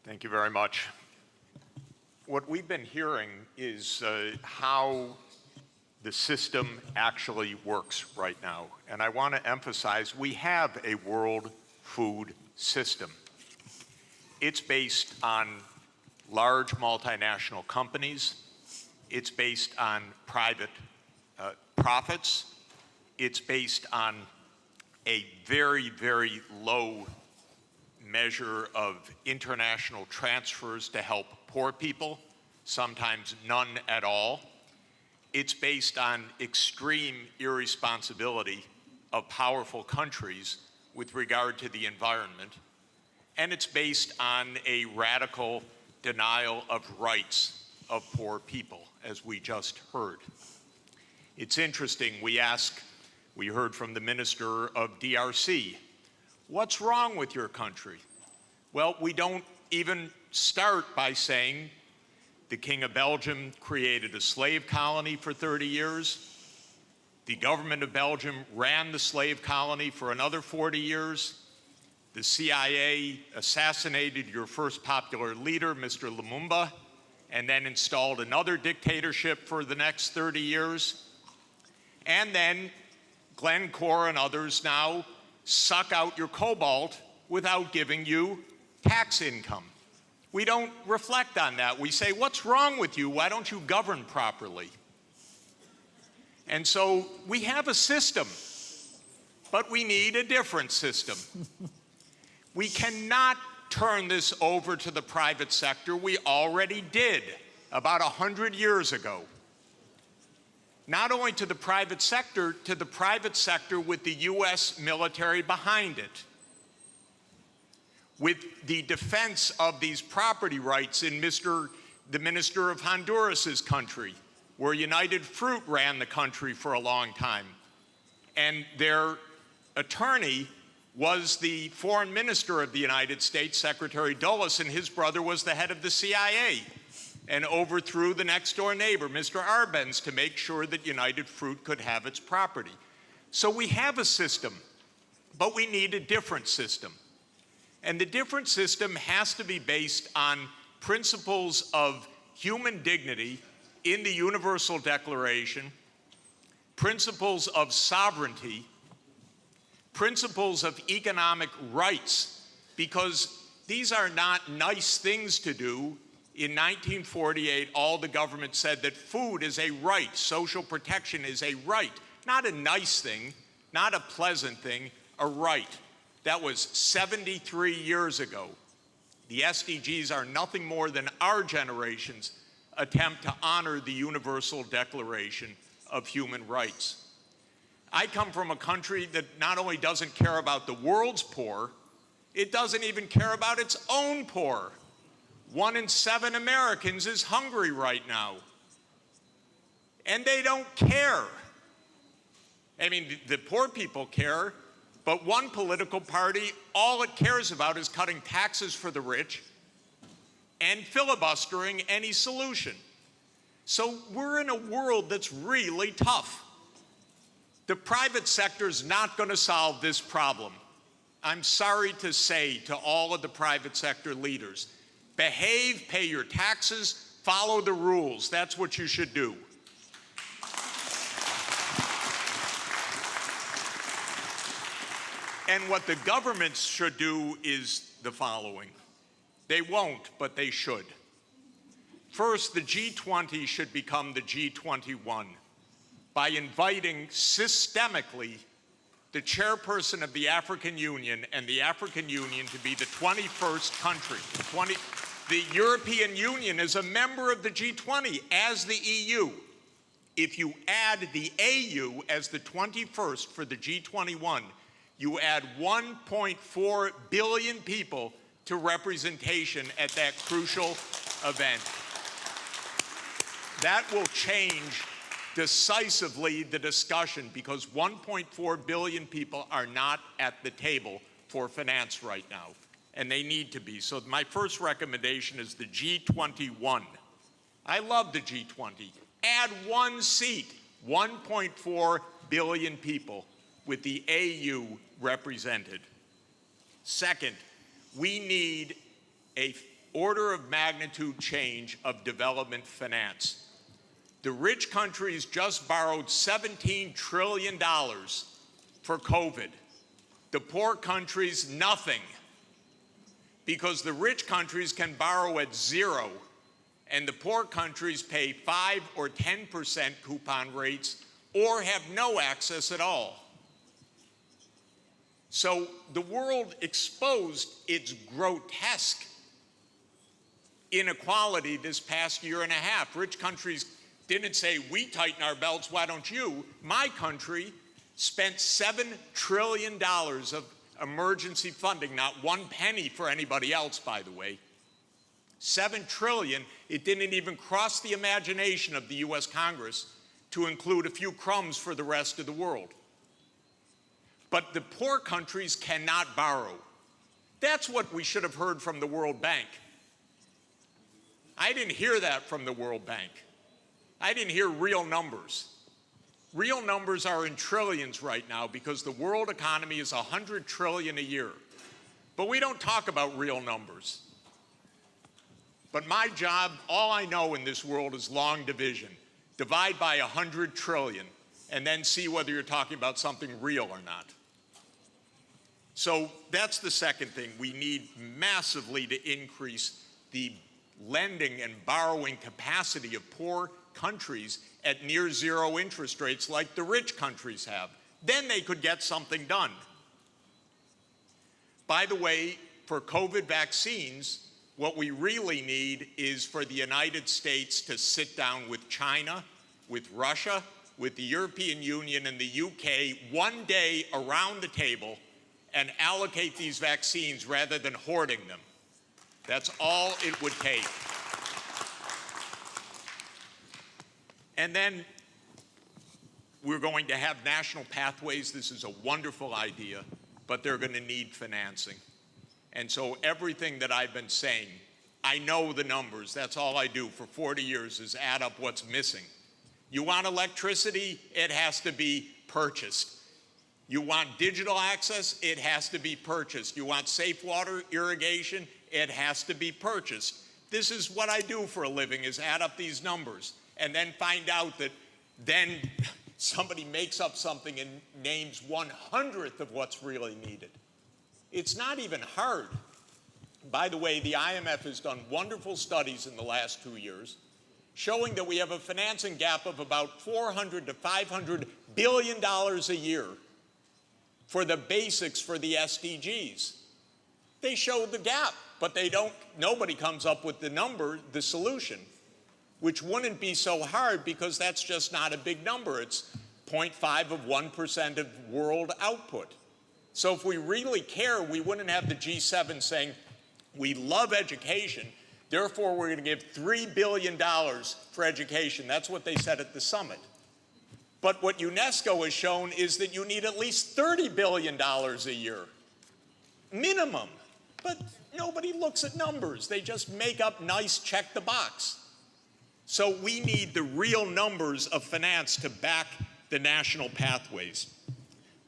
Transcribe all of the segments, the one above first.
Thank you very much. What we've been hearing is how the system actually works right now. And I want to emphasize we have a world food system. It's based on large multinational companies. It's based on private profits. It's based on a very, very low measure of international transfers to help poor people, sometimes none at all. It's based on extreme irresponsibility of powerful countries with regard to the environment. And it's based on a radical denial of rights of poor people, as we just heard. It's interesting, we heard from the Minister of DRC, what's wrong with your country? Well, we don't even start by saying the King of Belgium created a slave colony for 30 years. The government of Belgium ran the slave colony for another 40 years. The CIA assassinated your first popular leader, Mr. Lumumba, and then installed another dictatorship for the next 30 years. And then Glencore and others now suck out your cobalt without giving you tax income. We don't reflect on that. We say, what's wrong with you? Why don't you govern properly? And so we have a system, but we need a different system. We cannot turn this over to the private sector. We already did about 100 years ago. Not only to the private sector with the US military behind it, with the defense of these property rights in the Minister of Honduras's country, where United Fruit ran the country for a long time. And their attorney was the foreign minister of the United States, Secretary Dulles, and his brother was the head of the CIA, and overthrew the next door neighbor, Mr. Arbenz, to make sure that United Fruit could have its property. So we have a system, but we need a different system. And the different system has to be based on principles of human dignity in the Universal Declaration, principles of sovereignty, principles of economic rights, because these are not nice things to do. In 1948, all the government said that food is a right, social protection is a right, not a nice thing, not a pleasant thing, a right. That was 73 years ago. The SDGs are nothing more than our generation's attempt to honor the Universal Declaration of Human Rights. I come from a country that not only doesn't care about the world's poor, it doesn't even care about its own poor. 1 in 7 Americans is hungry right now. And they don't care. I mean, the poor people care, but one political party, all it cares about is cutting taxes for the rich and filibustering any solution. So we're in a world that's really tough. The private sector's not going to solve this problem. I'm sorry to say to all of the private sector leaders, behave, pay your taxes, follow the rules. That's what you should do. And what the governments should do is the following. They won't, but they should. First, the G20 should become the G21 by inviting systemically the chairperson of the African Union and the African Union to be the 21st country. The European Union is a member of the G20 as the EU. If you add the AU as the 21st for the G21, you add 1.4 billion people to representation at that crucial event. That will change decisively the discussion, because 1.4 billion people are not at the table for finance right now, and they need to be. So my first recommendation is the G21. I love the G20. Add one seat, 1.4 billion people with the AU represented. Second, we need a order of magnitude change of development finance. The rich countries just borrowed $17 trillion for COVID. The poor countries, nothing. Because the rich countries can borrow at 0, and the poor countries pay 5 or 10% coupon rates or have no access at all. So the world exposed its grotesque inequality this past year and a half. Rich countries didn't say, we tighten our belts, why don't you? My country spent $7 trillion of emergency funding, not 1 penny for anybody else, by the way. $7 trillion, it didn't even cross the imagination of the US Congress to include a few crumbs for the rest of the world. But the poor countries cannot borrow. That's what we should have heard from the World Bank. I didn't hear that from the World Bank. I didn't hear real numbers. Real numbers are in trillions right now because the world economy is $100 trillion a year. But we don't talk about real numbers. But my job, all I know in this world is long division. Divide by 100 trillion and then see whether you're talking about something real or not. So that's the second thing. We need massively to increase the lending and borrowing capacity of poor countries at near 0 interest rates like the rich countries have. Then they could get something done. By the way, for COVID vaccines, what we really need is for the United States to sit down with China, with Russia, with the European Union and the UK one day around the table and allocate these vaccines rather than hoarding them. That's all it would take. And then we're going to have national pathways. This is a wonderful idea, but they're going to need financing. And so everything that I've been saying, I know the numbers. That's all I do for 40 years is add up what's missing. You want electricity? It has to be purchased. You want digital access? It has to be purchased. You want safe water irrigation? It has to be purchased. This is what I do for a living, is add up these numbers and then find out that then somebody makes up something and names 1/100th of what's really needed. It's not even hard. By the way, the IMF has done wonderful studies in the last 2 years showing that we have a financing gap of about $400 to $500 billion a year for the basics for the SDGs. They show the gap, but nobody comes up with the number, the solution, which wouldn't be so hard because that's just not a big number. It's 0.5 of 1% of world output. So if we really care, we wouldn't have the G7 saying, we love education, therefore we're going to give $3 billion for education. That's what they said at the summit. But what UNESCO has shown is that you need at least $30 billion a year, minimum. But nobody looks at numbers. They just make up nice check the box. So we need the real numbers of finance to back the national pathways.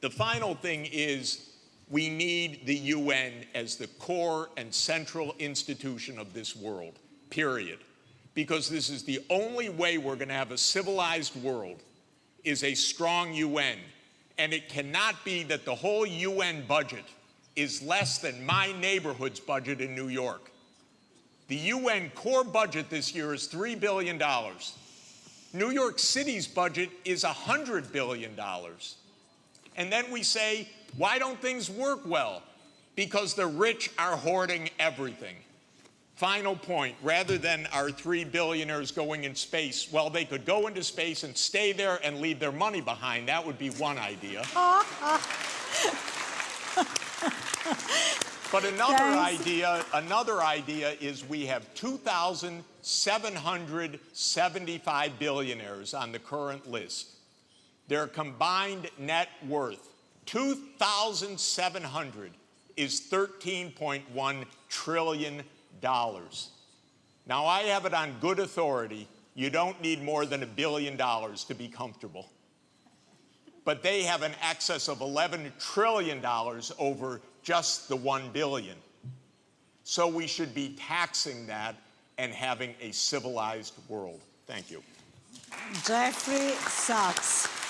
The final thing is we need the UN as the core and central institution of this world, period. Because this is the only way we're going to have a civilized world, is a strong UN. And it cannot be that the whole UN budget is less than my neighborhood's budget in New York. The UN core budget this year is $3 billion. New York City's budget is $100 billion. And then we say, why don't things work well? Because the rich are hoarding everything. Final point, rather than our 3 billionaires going in space, well, they could go into space and stay there and leave their money behind. That would be one idea. But another idea is we have 2,775 billionaires on the current list. Their combined net worth, 2,700, is $13.1 trillion. Now, I have it on good authority, you don't need more than $1 billion to be comfortable. But they have an excess of $11 trillion over just the $1 billion. So we should be taxing that and having a civilized world. Thank you. Jeffery Sachs.